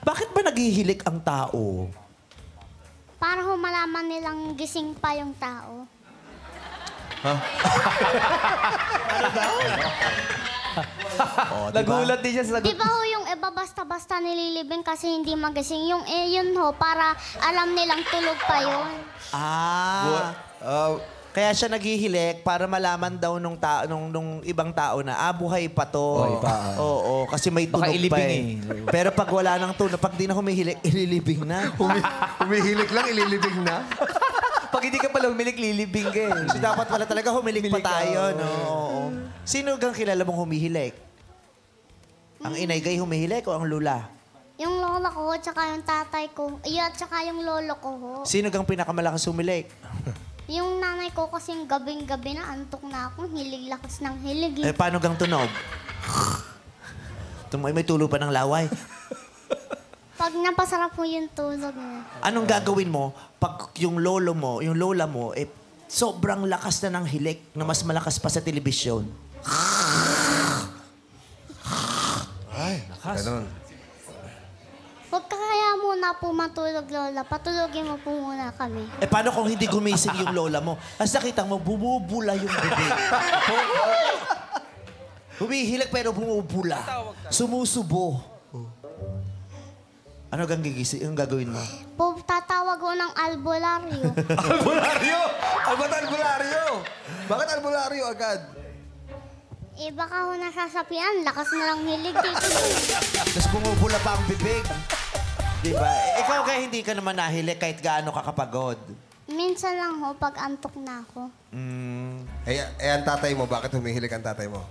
Bakit ba naghihilik ang tao? Para ho malaman nilang gising pa yung tao. Nagulat din siya sa Di sagot. ba ho yung iba basta-basta nililibing kasi hindi magising? Yung yun ho, para alam nilang tulog pa yun. Kaya siya naghihilik para malaman daw nung ibang tao na, buhay pa to. Buhay pa. Oo, kasi may Baka tunog pa ilibing Pero pag wala nang tunog, pag di na humihilik, ililibing na. Humihilik lang, ililibing na. Pag hindi ka pala humilik, lilibing ka eh. So, dapat pala talaga humilik pa Humilik ka, tayo, oo. no? Oo. Sino gang kilala mong humihilik? Ang inay gay humihilik o ang lula? Yung lola ko, tsaka yung tatay ko, at tsaka yung lolo ko ho. Sino gang pinakamalakas humilik? Yung nanay ko kasing gabing-gabi na antok na ako, hilig lakas ng hilig. Eh, paano gang tunog? May tulo pa ng laway. Pag napasarap po yung tulog niya. Anong gagawin mo pag yung lolo mo, yung lola mo, sobrang lakas na ng hilik na mas malakas pa sa telebisyon? Ganon. Huwag ka kaya muna po matulog, lola. Patulogin mo po muna kami. Paano kung hindi gumising yung lola mo? As nakita mo, bumubula yung bibig. Humihilik pero bumubula. Sumusubo. Ano gang gigising? Anong gagawin mo? Po, tatawag ko ng albularyo. Albularyo! Ba't albularyo? Bakit albularyo agad? Baka ho nasasapian, lakas na lang hilig dito. Tapos bumubula pa ang bibig. Diba? Ikaw kaya hindi ka naman nahilik kahit gaano ka kapagod. Minsan lang ho, pag antok na ako. Ang tatay mo, bakit humihilik ang tatay mo?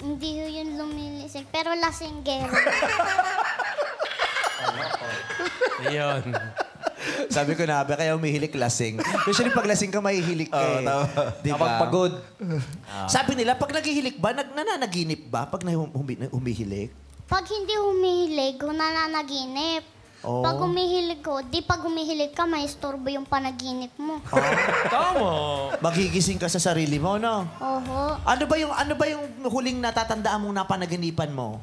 Hindi ho yun lumilisig, pero lasinggero. Ayun. Sabi ko na, kaya humihilik lasing. Usually pag lasing ka, mahihilik ka eh. Diba? Kapag pagod. Sabi nila, pag naghihilik ba, nananaginip ba pag humihilik? Pag hindi humihilig, ho nananaginip. Oh. Pag humihilig ko, pag humihilig ka, may istorbo yung panaginip mo. Tama. Magigising ka sa sarili mo, no? Oho. Ano ba yung huling natatandaan mong napanaginipan mo?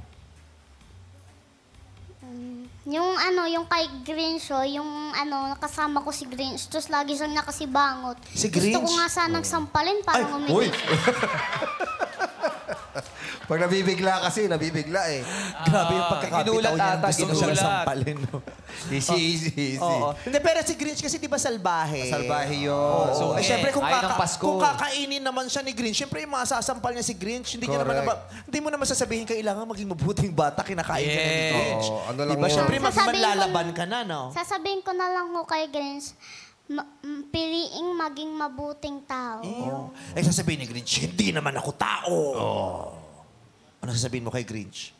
Yung kay Grinch, yung kasama ko si Grinch, tapos lagi siyang nakasibangot. Si Gusto ko Grinch? nga sanang sampalin para Uy! umibig. Pag nabibigla kasi, nabibigla eh. Grabe yung pagkakapitaw ginulat niya. ata, Gusto ko siyang ginulat. sampalin, no? Easy. Oo. Hindi, pero si Grinch kasi di ba salbahe? Salbahe yun. So, syempre kung, ayaw ng Pasko. kung kakainin naman siya ni Grinch, syempre yung masasampal niya si Grinch, hindi niya naman hindi mo naman sasabihin kailangan maging mabuting bata, kinakain ka na ni Grinch. Oo, ano lang Diba? yun. Syempre Sasabihin ko- manlalaban ka na, no? Sasabihin ko na lang ho kay Grinch, piliing maging mabuting tao. Oo. Eh, sasabihin ni Grinch, hindi naman ako tao. Ano sasabihin mo kay Grinch?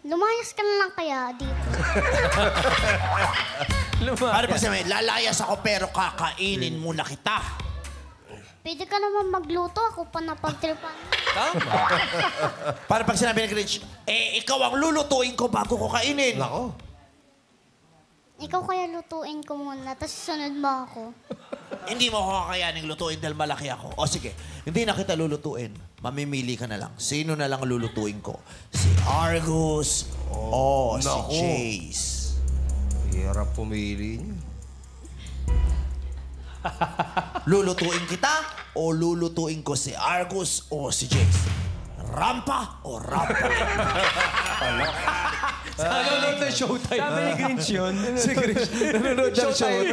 Lumayas ka na lang kaya dito. Ano pa sabihin? Lalayas ako pero kakainin muna kita. Pwede ka naman magluto, ako pa napagtripan. Para pag sinabi ni Grinch, ikaw ang lulutuin ko bago ko kainin. Nako. Ikaw kaya lutuin ko muna, tapos sunod mo ako. Hindi mo ako kakayaning lutuin dahil malaki ako. O sige, hindi na kita lulutuin. Mamimili ka na lang. Sino na lang lulutuin ko? Si Argus o si Naku. Jace? Hirap pumili niya. Lulutuin kita o lulutuin ko si Argus o si Jace? Rampa o rampa? Nanonood ng showtime. Sabi ni Grinch yun. Si Grinch, nanonood ng showtime.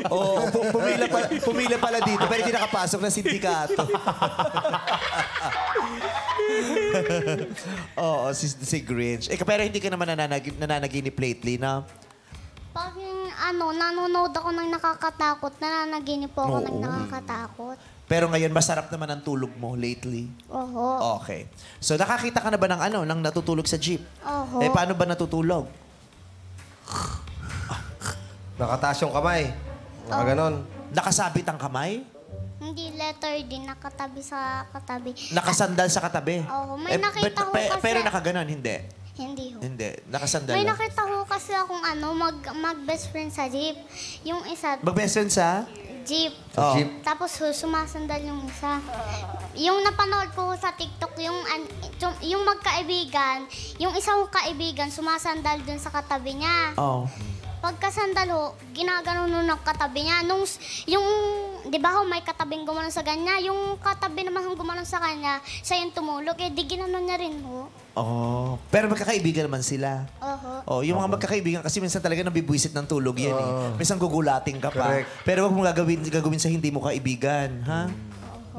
Oo, pumila pala dito, pero hindi nakapasok na sindikato. Oo, si Grinch. Pero hindi ka naman nananaginip lately, na? Pag nanonood ako ng nakakatakot, nananaginip po ako ng nakakatakot. Pero ngayon, masarap naman ang tulog mo lately. Oho. Okay. So, nakakita ka na ba ng natutulog sa jeep? Oho. Paano ba natutulog? Nakataas yung kamay. Ganon. Nakasabit ang kamay? Hindi letter D, nakatabi sa katabi. Nakasandal sa katabi? Oo, may nakita ko kasi- Pero nakaganon, hindi. Hindi ho. Hindi. Nakasandal May lang. nakita ko kasi akong mag-best friend sa jeep. Yung isa, Mag-best friend sa? jeep. Oh. Jeep. Tapos sumasandal yung isa. Yung napanood ko sa TikTok, yung magkaibigan, yung isang kaibigan sumasandal dun sa katabi niya. Oh. Pagkasandal ho, ginaganon nun ng katabi niya. Di ba ho, may katabing gumanon sa kanya. Yung katabi naman yung gumanon sa kanya, siya yung tumulog. Eh, di ginanon niya rin ho. Oh. Pero magkakaibigan naman sila. Oho. Oh, yung mga magkakaibigan kasi minsan talaga nabibwisit ng tulog yan eh. Minsan gugulating ka pa. Correct. Pero wag mo gagawin sa hindi mo kaibigan, ha?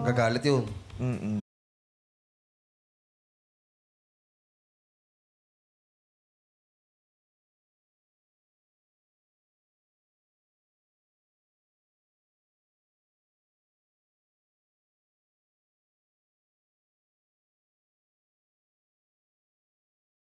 Gagalit yun.